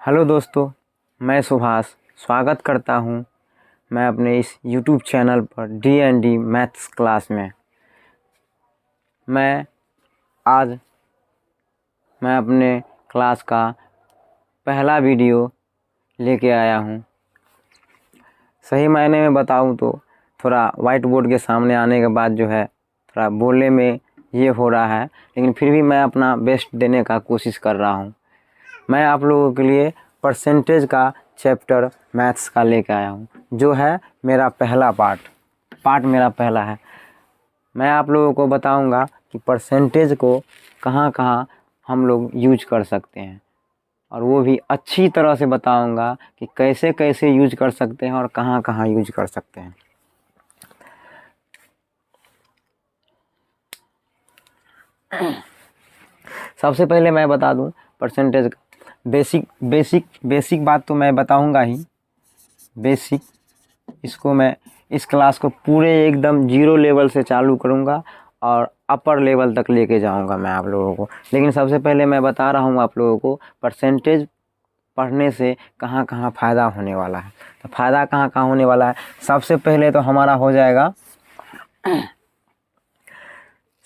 Hello दोस्तों, मैं सुभाष स्वागत करता हूं मैं अपने इस यूट्यूब चैनल पर D&D मैथ्स क्लास में। आज मैं अपने क्लास का पहला वीडियो लेके आया हूं। सही मायने में बताऊं तो थोड़ा वाइट बोर्ड के सामने आने के बाद जो है थोड़ा बोलने में ये हो रहा है, लेकिन फिर भी मैं अपना बेस्ट देने का कोशिश कर रहा हूं। मैं आप लोगों के लिए परसेंटेज का चैप्टर मैथ्स का लेकर आया हूँ, जो है मेरा पहला पार्ट मेरा पहला है। मैं आप लोगों को बताऊंगा कि परसेंटेज को कहाँ कहाँ हम लोग यूज कर सकते हैं, और वो भी अच्छी तरह से बताऊंगा कि कैसे कैसे यूज कर सकते हैं और कहाँ कहाँ यूज कर सकते हैं। सबसे पहले मैं बता दूं परसेंटेज बेसिक बात तो मैं बताऊंगा ही। बेसिक इसको मैं इस क्लास को पूरे एकदम जीरो लेवल से चालू करूंगा और अपर लेवल तक लेके जाऊंगा मैं आप लोगों को। लेकिन सबसे पहले मैं बता रहा हूं आप लोगों को परसेंटेज पढ़ने से कहाँ कहाँ फ़ायदा होने वाला है। तो फ़ायदा कहाँ कहाँ होने वाला है, सबसे पहले तो हमारा हो जाएगा।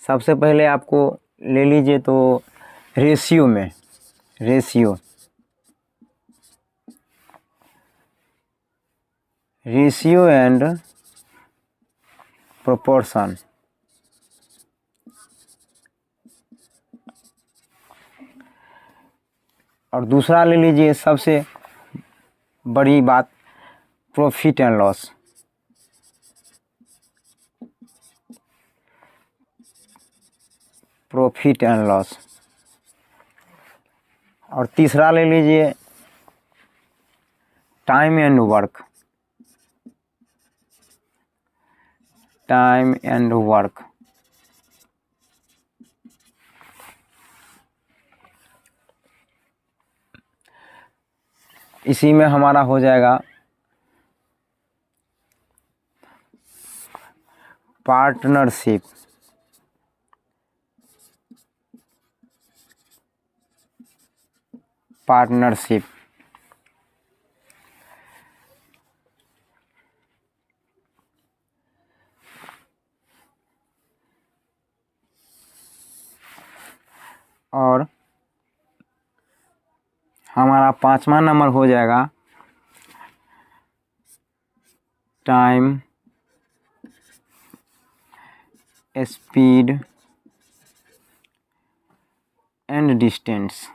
सबसे पहले आपको ले लीजिए तो रेशियो एंड प्रोपोर्शन। और दूसरा ले लीजिए सबसे बड़ी बात, प्रॉफिट एंड लॉस। और तीसरा ले लीजिए टाइम एंड वर्क। इसी में हमारा हो जाएगा पार्टनरशिप। और हमारा 5वां नंबर हो जाएगा टाइम, स्पीड एंड डिस्टेंस।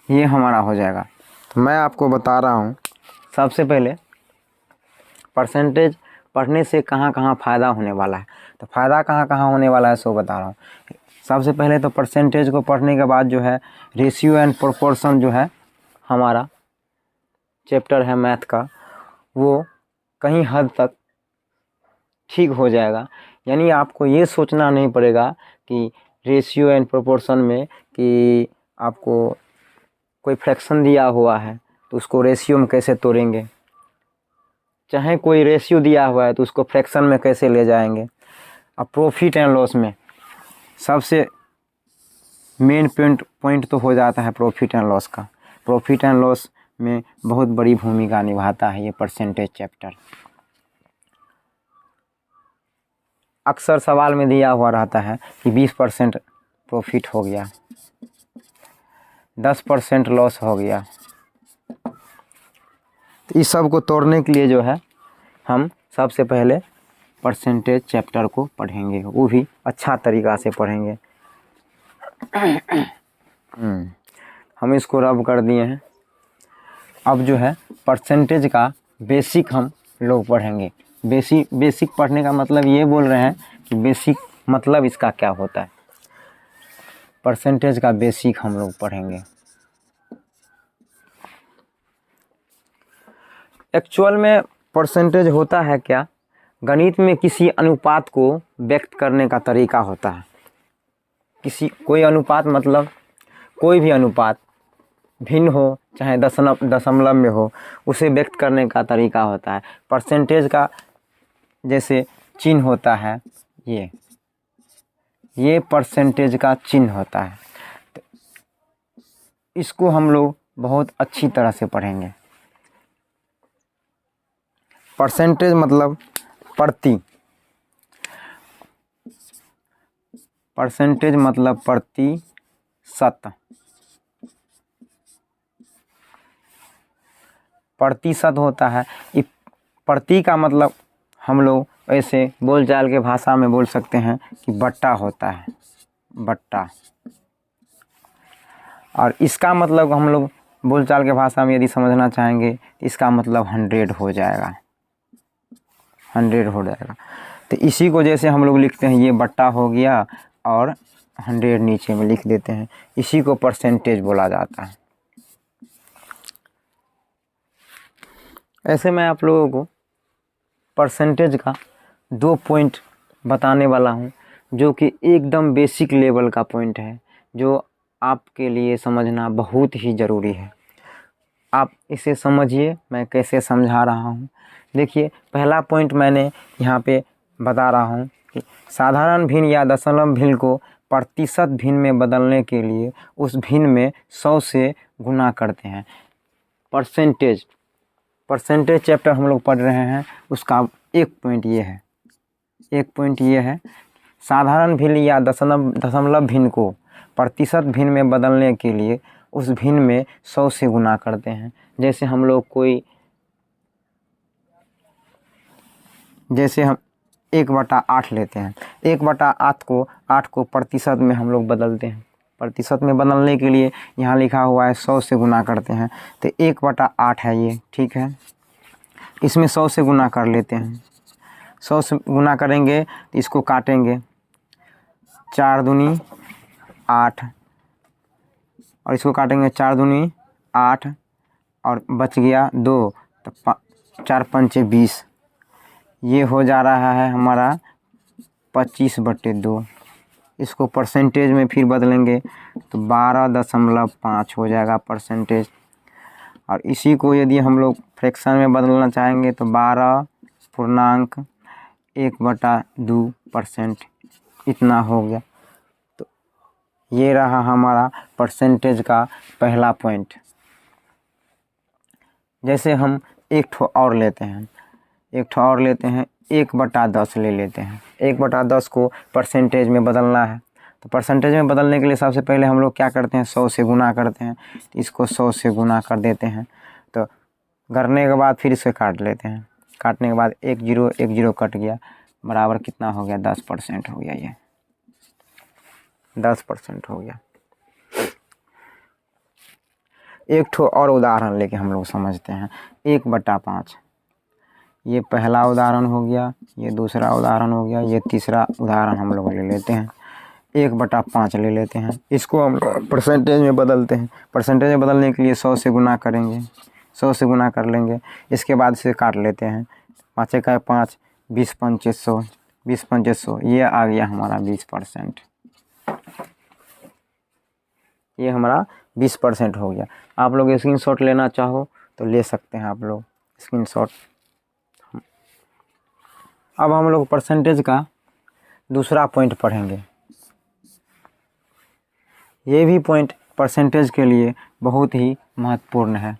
ये हमारा हो जाएगा। तो मैं आपको बता रहा हूँ सबसे पहले परसेंटेज पढ़ने से कहाँ कहाँ फ़ायदा होने वाला है। तो फ़ायदा कहाँ कहाँ होने वाला है सो बता रहा हूँ। सबसे पहले तो परसेंटेज को पढ़ने के बाद जो है रेशियो एंड प्रोपोर्शन जो है हमारा चैप्टर है मैथ का, वो कहीं हद तक ठीक हो जाएगा। यानी आपको ये सोचना नहीं पड़ेगा कि रेशियो एंड प्रोपोर्शन में कि आपको कोई फ्रैक्शन दिया हुआ है तो उसको रेशियो में कैसे तोड़ेंगे, चाहे कोई रेशियो दिया हुआ है तो उसको फ्रैक्शन में कैसे ले जाएंगे। अब प्रॉफिट एंड लॉस में सबसे मेन पॉइंट तो हो जाता है प्रॉफिट एंड लॉस का। प्रॉफिट एंड लॉस में बहुत बड़ी भूमिका निभाता है ये परसेंटेज चैप्टर। अक्सर सवाल में दिया हुआ रहता है कि 20% प्रॉफिट हो गया, 10% लॉस हो गया। तो इस सब को तोड़ने के लिए जो है हम सबसे पहले परसेंटेज चैप्टर को पढ़ेंगे, वो भी अच्छा तरीक़ा से पढ़ेंगे। हम इसको रब कर दिए हैं। अब जो है परसेंटेज का बेसिक हम लोग पढ़ेंगे। बेसिक पढ़ने का मतलब ये बोल रहे हैं कि बेसिक मतलब इसका क्या होता है। परसेंटेज का बेसिक हम लोग पढ़ेंगे। एक्चुअल में परसेंटेज होता है क्या, गणित में किसी अनुपात को व्यक्त करने का तरीका होता है। कोई अनुपात मतलब कोई भी अनुपात भिन्न हो चाहे दशमलव में हो, उसे व्यक्त करने का तरीका होता है। परसेंटेज का जैसे चिन्ह होता है, ये परसेंटेज का चिन्ह होता है। तो इसको हम लोग बहुत अच्छी तरह से पढ़ेंगे। परसेंटेज मतलब प्रति, परसेंटेज मतलब प्रतिशत, प्रतिशत होता है। प्रति का मतलब हम लोग ऐसे बोलचाल के भाषा में बोल सकते हैं कि बट्टा होता है, बट्टा। और इसका मतलब हम लोग बोलचाल के भाषा में यदि समझना चाहेंगे तो इसका मतलब 100 हो जाएगा, 100 हो जाएगा। तो इसी को जैसे हम लोग लिखते हैं, ये बट्टा हो गया और 100 नीचे में लिख देते हैं, इसी को परसेंटेज बोला जाता है। ऐसे मैं आप लोगों को परसेंटेज का 2 पॉइंट बताने वाला हूँ, जो कि एकदम बेसिक लेवल का पॉइंट है, जो आपके लिए समझना बहुत ही ज़रूरी है। आप इसे समझिए, मैं कैसे समझा रहा हूँ। देखिए, पहला पॉइंट मैंने यहाँ पे बता रहा हूँ कि साधारण भिन्न या दशमलव भिन्न को प्रतिशत भिन्न में बदलने के लिए उस भिन्न में 100 से गुना करते हैं। परसेंटेज चैप्टर हम लोग पढ़ रहे हैं, उसका एक पॉइंट ये है, साधारण भिन्न या दशमलव भिन्न को प्रतिशत भिन्न में बदलने के लिए उस भिन्न में 100 से गुना करते हैं। जैसे हम 1/8 लेते हैं, 1/8 को प्रतिशत में हम लोग बदलते हैं। प्रतिशत में बदलने के लिए यहाँ लिखा हुआ है 100 से गुना करते हैं, तो 1/8 है ये, ठीक है। इसमें 100 से गुना कर लेते हैं, 100 से गुना करेंगे तो इसको काटेंगे, 4 दूनी 8 और इसको काटेंगे 4 दूनी 8 और बच गया 2, तो 4 पंचे 20, ये हो जा रहा है हमारा 25/2। इसको परसेंटेज में फिर बदलेंगे तो 12.5 हो जाएगा परसेंटेज। और इसी को यदि हम लोग फ्रैक्शन में बदलना चाहेंगे तो 12.1/2% इतना हो गया। तो ये रहा हमारा परसेंटेज का पहला पॉइंट। जैसे हम एक ठो और लेते हैं, 1/10 ले लेते हैं। 1/10 को परसेंटेज में बदलना है, तो परसेंटेज में बदलने के लिए सबसे पहले हम लोग क्या करते हैं, 100 से गुना करते हैं। तो इसको 100 से गुना कर देते हैं, तो करने के बाद फिर इसे काट लेते हैं। काटने के बाद 1 0 कट गया, बराबर कितना हो गया, 10% हो गया। ये 10% हो गया। एक ठो और उदाहरण लेके हम लोग समझते हैं। 1/5, ये पहला उदाहरण हो गया, ये दूसरा उदाहरण हो गया, ये तीसरा उदाहरण हम लोग ले लेते हैं। 1/5 ले लेते हैं, इसको हम परसेंटेज में बदलते हैं। परसेंटेज में बदलने के लिए 100 से गुना करेंगे, 100 से गुना कर लेंगे। इसके बाद इसे काट लेते हैं, 5 का 5, 20 पंचे 100, 20 पंचे 100, ये आ गया हमारा 20%। ये हमारा 20% हो गया। आप लोग स्क्रीनशॉट लेना चाहो तो ले सकते हैं आप लोग स्क्रीनशॉट। अब हम लोग परसेंटेज का दूसरा पॉइंट पढ़ेंगे। ये भी पॉइंट परसेंटेज के लिए बहुत ही महत्वपूर्ण है।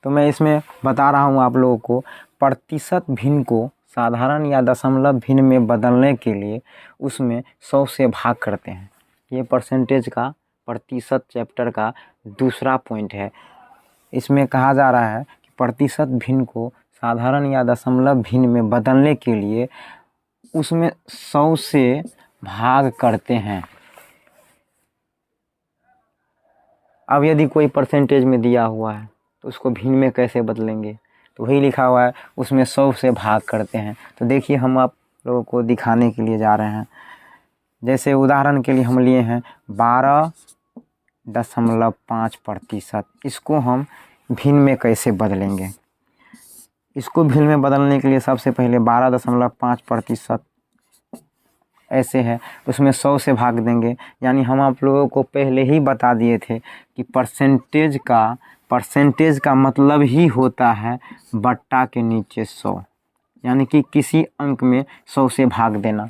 तो मैं इसमें बता रहा हूँ आप लोगों को, प्रतिशत भिन्न को साधारण या दशमलव भिन्न में बदलने के लिए उसमें 100 से भाग करते हैं। ये परसेंटेज का प्रतिशत चैप्टर का दूसरा पॉइंट है। इसमें कहा जा रहा है कि प्रतिशत भिन्न को साधारण या दशमलव भिन्न में बदलने के लिए उसमें 100 से भाग करते हैं। अब यदि कोई परसेंटेज में दिया हुआ है तो उसको भिन्न में कैसे बदलेंगे, तो वही लिखा हुआ है, उसमें 100 से भाग करते हैं। तो देखिए, हम आप लोगों को दिखाने के लिए जा रहे हैं। जैसे उदाहरण के लिए हम लिए हैं 12.5%, इसको हम भिन्न में कैसे बदलेंगे। इसको भिन्न में बदलने के लिए सबसे पहले 12.5% ऐसे है, उसमें 100 से भाग देंगे। यानी हम आप लोगों को पहले ही बता दिए थे कि परसेंटेज का परसेंटेज का मतलब ही होता है बट्टा के नीचे 100, यानी कि किसी अंक में 100 से भाग देना,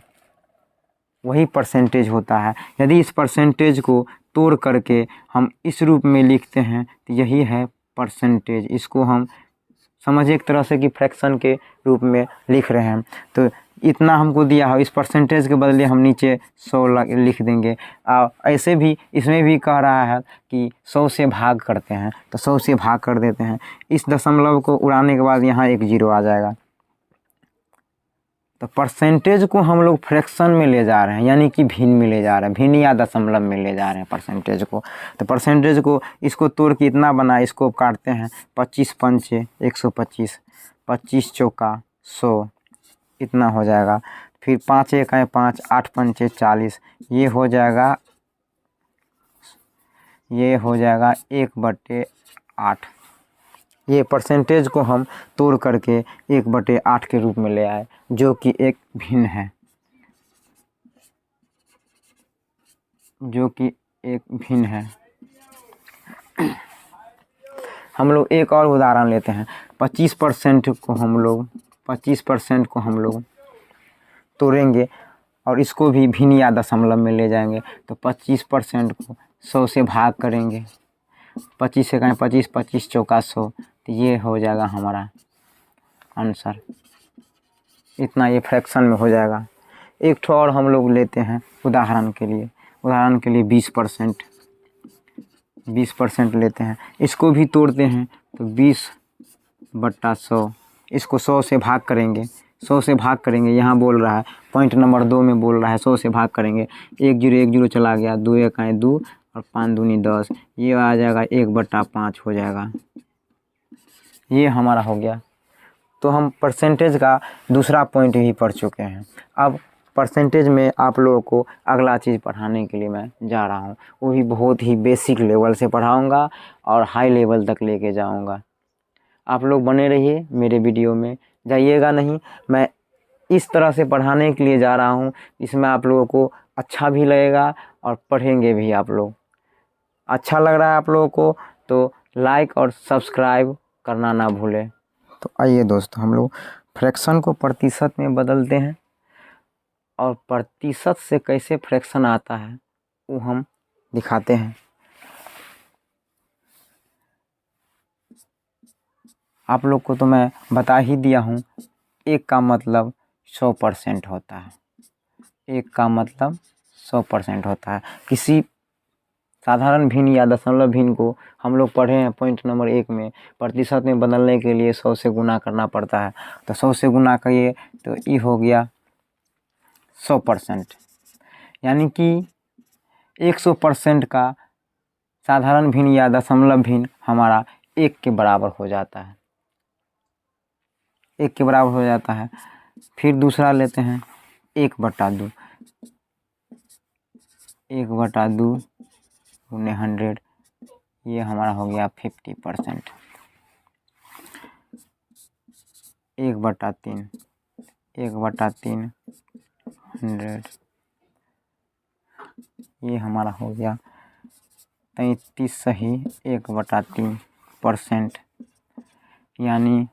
वही परसेंटेज होता है। यदि इस परसेंटेज को तोड़ करके हम इस रूप में लिखते हैं तो यही है परसेंटेज। इसको हम समझिए एक तरह से कि फ्रैक्शन के रूप में लिख रहे हैं। तो इतना हमको दिया है, इस परसेंटेज के बदले हम नीचे 100 लिख देंगे। ऐसे भी इसमें भी कह रहा है कि 100 से भाग करते हैं, तो 100 से भाग कर देते हैं। इस दशमलव को उड़ाने के बाद यहाँ एक 0 आ जाएगा। तो परसेंटेज को हम लोग फ्रैक्शन में ले जा रहे हैं, यानी कि भिन्न में ले जा रहे हैं, भिन्न या दशमलव में ले जा रहे हैं परसेंटेज को। तो परसेंटेज को इसको तोड़ के इतना बना, इसको काटते हैं 25 पंचे 125, 25 चौका 100, इतना हो जाएगा। फिर 5 एक है 5, 8 पंचे 40, ये हो जाएगा 1/8। ये परसेंटेज को हम तोड़ करके 1/8 के रूप में ले आए, जो कि एक भिन्न है, हम लोग एक और उदाहरण लेते हैं। 25% को हम लोग तोड़ेंगे और इसको भी भिन्न या दशमलव में ले जाएंगे। तो 25% को 100 से भाग करेंगे, 25 से कहें 25, 25 चौका 100, तो ये हो जाएगा हमारा आंसर। इतना ये फ्रैक्शन में हो जाएगा। एक ठो और हम लोग लेते हैं उदाहरण के लिए 20% लेते हैं। इसको भी तोड़ते हैं तो 20/100, इसको 100 से भाग करेंगे, 100 से भाग करेंगे। यहाँ बोल रहा है पॉइंट नंबर 2 में बोल रहा है 100 से भाग करेंगे। 1 0 चला गया, 2 1 2 और 5 दूनी 10, ये आ जाएगा 1/5 हो जाएगा। ये हमारा हो गया। तो हम परसेंटेज का दूसरा पॉइंट भी पढ़ चुके हैं। अब परसेंटेज में आप लोगों को अगला चीज़ पढ़ाने के लिए मैं जा रहा हूँ, वो भी बहुत ही बेसिक लेवल से पढ़ाऊँगा और हाई लेवल तक लेके जाऊँगा। आप लोग बने रहिए मेरे वीडियो में, जाइएगा नहीं। मैं इस तरह से पढ़ाने के लिए जा रहा हूँ, इसमें आप लोगों को अच्छा भी लगेगा और पढ़ेंगे भी आप लोग। अच्छा लग रहा है आप लोगों को तो लाइक और सब्सक्राइब करना ना भूलें। तो आइए दोस्तों, हम लोग फ्रैक्शन को प्रतिशत में बदलते हैं और प्रतिशत से कैसे फ्रैक्शन आता है वो हम दिखाते हैं। आप लोग को तो मैं बता ही दिया हूँ, 1 का मतलब 100% होता है। 1 का मतलब 100% होता है। किसी साधारण भिन्न या दशमलव भिन्न को हम लोग पढ़े हैं पॉइंट नंबर 1 में, प्रतिशत में बदलने के लिए 100 से गुना करना पड़ता है। तो 100 से गुना करिए तो ये हो गया 100%, यानी कि 100% का साधारण भिन्न या दशमलव भिन्न हमारा 1 के बराबर हो जाता है, 1 के बराबर हो जाता है। फिर दूसरा लेते हैं 1/2, 1/2 गुने 100, ये हमारा हो गया 50%। 1/3, 1/3 100, ये हमारा हो गया 33 सही 1/3%, यानी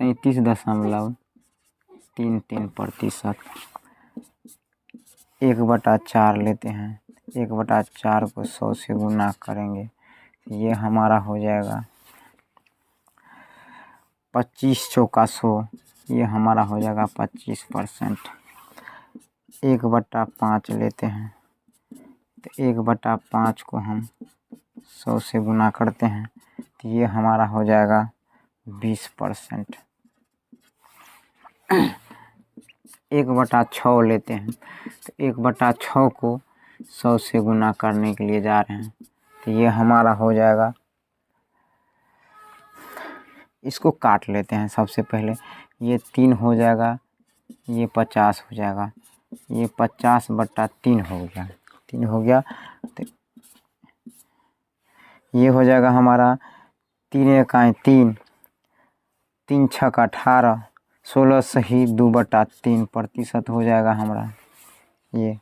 33.33%। 1/4 लेते हैं, 1/4 को 100 से गुना करेंगे, ये हमारा हो जाएगा 25 चौका 100, ये हमारा हो जाएगा 25%। 1/5 लेते हैं, तो 1/5 को हम 100 से गुना करते हैं, तो ये हमारा हो जाएगा 20%। 1/6 लेते हैं, तो 1/6 को 100 से गुना करने के लिए जा रहे हैं, तो ये हमारा हो जाएगा, इसको काट लेते हैं सबसे पहले, ये 3 हो जाएगा, ये 50 हो जाएगा, ये 50/3 हो गया, 3 हो गया। तो ये हो जाएगा हमारा 3 1 3, 3 6 18, 16 सही 2/3% हो जाएगा हमारा ये।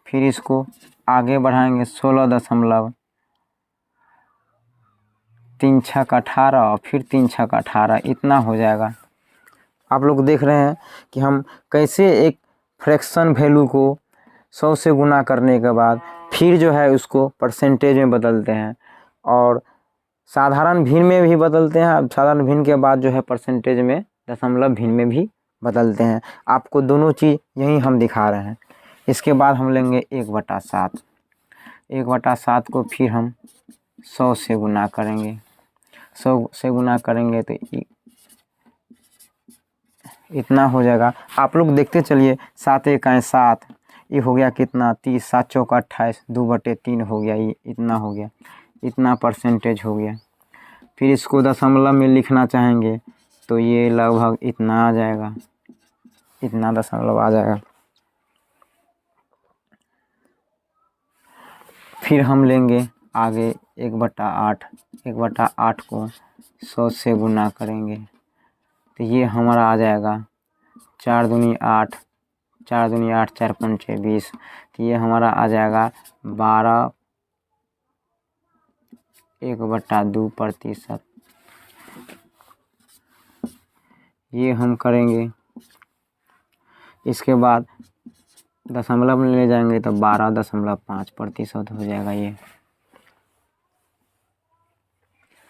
फिर इसको आगे बढ़ाएंगे 16.3 छक 18 और फिर 3 छक 18, इतना हो जाएगा। आप लोग देख रहे हैं कि हम कैसे एक फ्रैक्शन वैल्यू को 100 से गुना करने के बाद फिर जो है उसको परसेंटेज में बदलते हैं और साधारण भिन्न में भी बदलते हैं। अब साधारण भिन्न के बाद जो है परसेंटेज में दशमलव भिन्न में भी बदलते हैं। आपको दोनों चीज़ यही हम दिखा रहे हैं। इसके बाद हम लेंगे 1/7। 1/7 को फिर हम 100 से गुना करेंगे। 100 से गुना करेंगे तो इतना हो जाएगा। आप लोग देखते चलिए, 7 1 7, ये हो गया कितना 30, 7 चौक 28, 2/3 हो गया, ये इतना हो गया, इतना परसेंटेज हो गया। फिर इसको दशमलव में लिखना चाहेंगे तो ये लगभग इतना आ जाएगा, इतना दशमलव आ जाएगा। फिर हम लेंगे आगे 1/8। 1/8 को 100 से गुना करेंगे तो ये हमारा आ जाएगा 4 दूनी 8, 4 दूनी 8, 4 पंचे 20, तो ये हमारा आ जाएगा 12 1/2%। ये हम करेंगे। इसके बाद दशमलव में ले जाएंगे तो 12.5% हो जाएगा। ये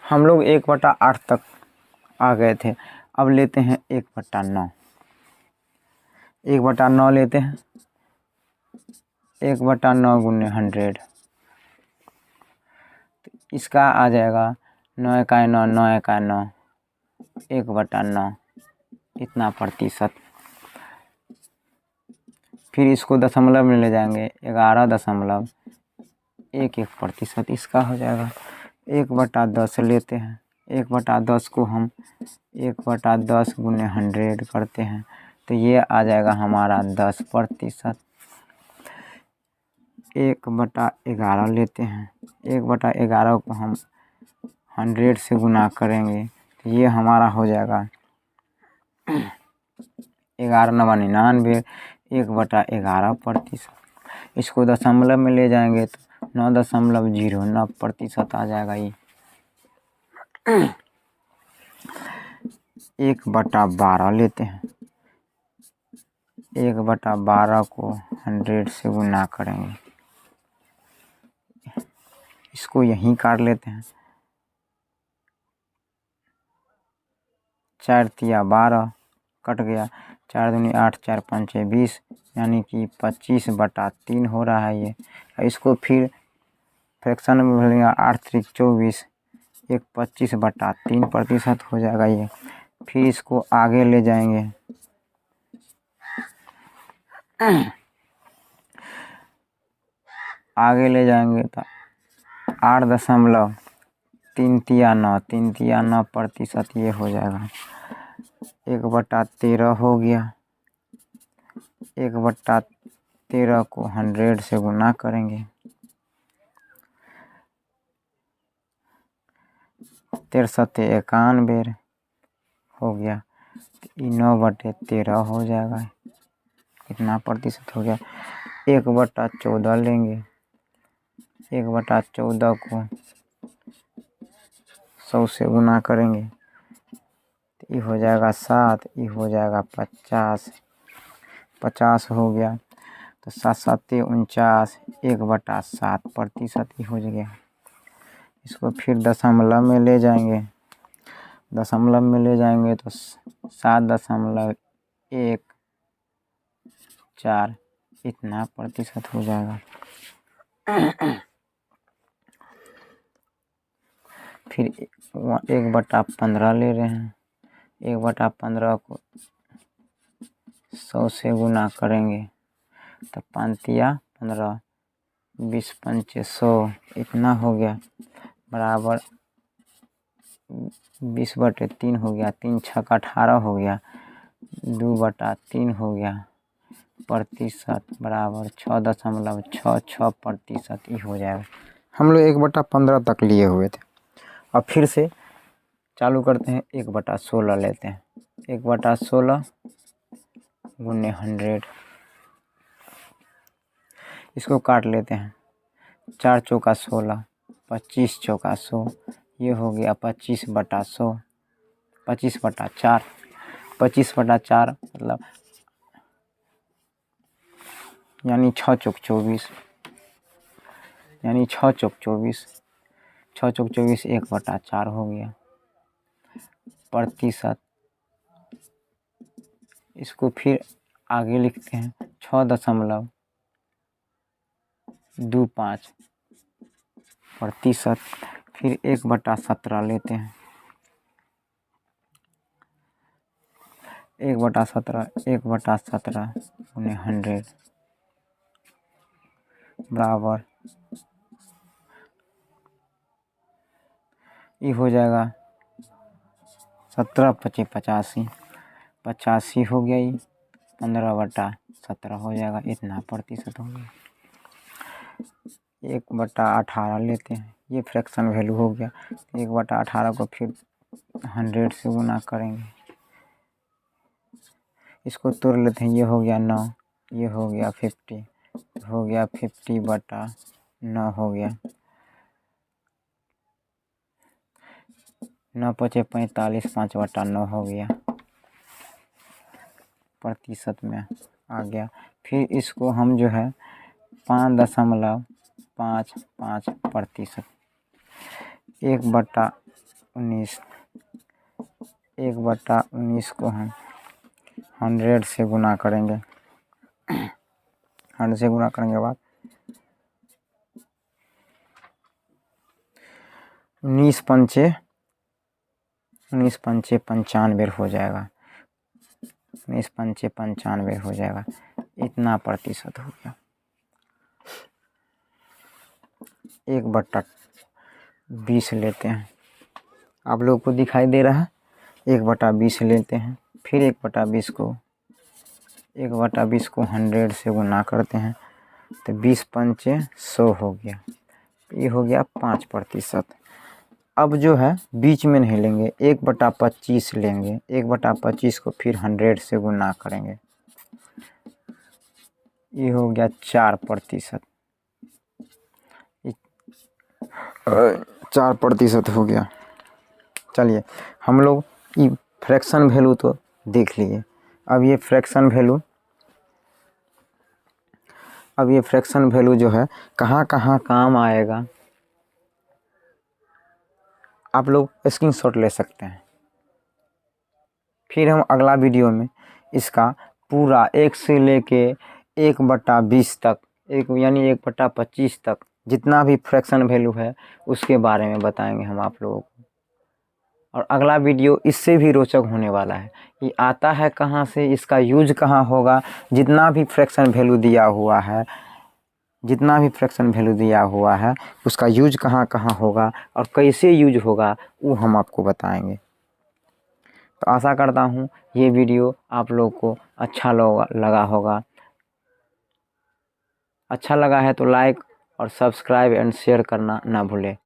हम लोग 1/8 तक आ गए थे। अब लेते हैं 1/9। 1/9 लेते हैं। 1/9 गुने 100, इसका आ जाएगा 9 1 9, 9 1 9, 1/9, इतना प्रतिशत। फिर इसको दशमलव में ले जाएंगे 11.11%, इसका हो जाएगा। 1/10 लेते हैं। 1/10 को हम 1/10 गुने 100 करते हैं तो ये आ जाएगा हमारा 10%। 1/11 लेते हैं। 1/11 को हम 100 से गुना करेंगे तो ये हमारा हो जाएगा 11 9 99, 1/11%। इसको दशमलव में ले जाएंगे तो 9.09% आ जाएगा। ये 1/12 लेते हैं। 1/12 को 100 से गुना करेंगे, इसको यहीं काट लेते हैं। 4 तिया 12 कट गया, 4 दूनी 8, 4 पंचे 20, यानी कि 25/3 हो रहा है ये। इसको फिर फ्रैक्शन में बदलेंगे 8 3 24, एक 25/3% हो जाएगा ये। फिर इसको आगे ले जाएंगे। आगे ले जाएंगे तो 8.3 तिया 9, 3 तिया 9% ये हो जाएगा। 1/13 हो गया। 1/13 को 100 से गुना करेंगे, 13 91 हो गया, 9/13 हो जाएगा, कितना प्रतिशत हो गया। 1/14 लेंगे। 1/14 को 100 से गुना करेंगे तो ये हो जाएगा 7, ये हो जाएगा 50, 50 हो गया तो 7 7 49, 1/7% ही हो गया। इसको फिर दशमलव में ले जाएंगे। दशमलव में ले जाएंगे तो 7.14 इतना प्रतिशत हो जाएगा। फिर 1/15 ले रहे हैं। 1/15 को 100 से गुना करेंगे तो 5 तिया 15, 20 पंचे 100, इतना हो गया, बराबर 20/3 हो गया, 3 छक 18 हो गया, 2/3 हो गया, प्रतिशत बराबर 6.66% ही हो जाएगा। हम लोग 1/15 तक लिए हुए थे। अब फिर से चालू करते हैं। 1/16 लेते हैं। 1/16 गुने 100, इसको काट लेते हैं। 4 चौका 16, 25 चौका 100, ये हो गया 25/100, 25/4, 25/4 मतलब यानी 6 चौक 24, यानी 6 चौक 24, 6 चौक 24 1/4 हो गया। प्रतिशत, इसको फिर आगे लिखते हैं 6.25 प्रतिशत, फिर 1/17 लेते हैं। 1/17 1/17 गुने 100 बराबर ये हो जाएगा 17×5 = 85 हो गया। ये 15/17 हो जाएगा, इतना प्रतिशत हो गया। 1/18 लेते हैं, ये फ्रैक्शन वैल्यू हो गया। 1/18 को फिर 100 से गुना करेंगे, इसको तोड़ लेते हैं। ये हो गया 9, ये हो गया 50, हो गया 50/9 हो गया। 9×5 = 45, 5/9 हो गया, प्रतिशत में आ गया। फिर इसको हम जो है 5.55 प्रतिशत, 1/19, 1/19 को हम 100 से गुना करेंगे। 100 से गुना करने के बाद 19×5 = 95 हो जाएगा। 19×5 = 95 हो जाएगा, इतना प्रतिशत हो गया। 1/20 लेते हैं, आप लोगों को दिखाई दे रहा है। 1/20 लेते हैं, फिर 1/20 को 100 से गुना करते हैं, तो 20×5 = 100 हो गया। ये हो गया 5%। अब जो है बीच में नहीं लेंगे, 1/25 लेंगे। 1/25 को फिर 100 से गुना करेंगे, ये हो गया 4%। 4% हो गया। चलिए, हम लोग ये फ्रैक्शन वैल्यू तो देख लिए। अब ये फ्रैक्शन वैल्यू जो है कहाँ कहाँ काम आएगा, आप लोग स्क्रीनशॉट ले सकते हैं। फिर हम अगला वीडियो में इसका पूरा 1 से लेके 1/20 तक, यानी 1/25 तक जितना भी फ्रैक्शन वैल्यू है उसके बारे में बताएंगे हम आप लोगों को। और अगला वीडियो इससे भी रोचक होने वाला है। ये आता है कहाँ से, इसका यूज कहाँ होगा, जितना भी फ्रैक्शन वैल्यू दिया हुआ है उसका यूज कहाँ कहाँ होगा और कैसे यूज होगा वो हम आपको बताएंगे। तो आशा करता हूँ ये वीडियो आप लोग को अच्छा लगा होगा। अच्छा लगा है तो लाइक और सब्सक्राइब एंड शेयर करना ना भूलें।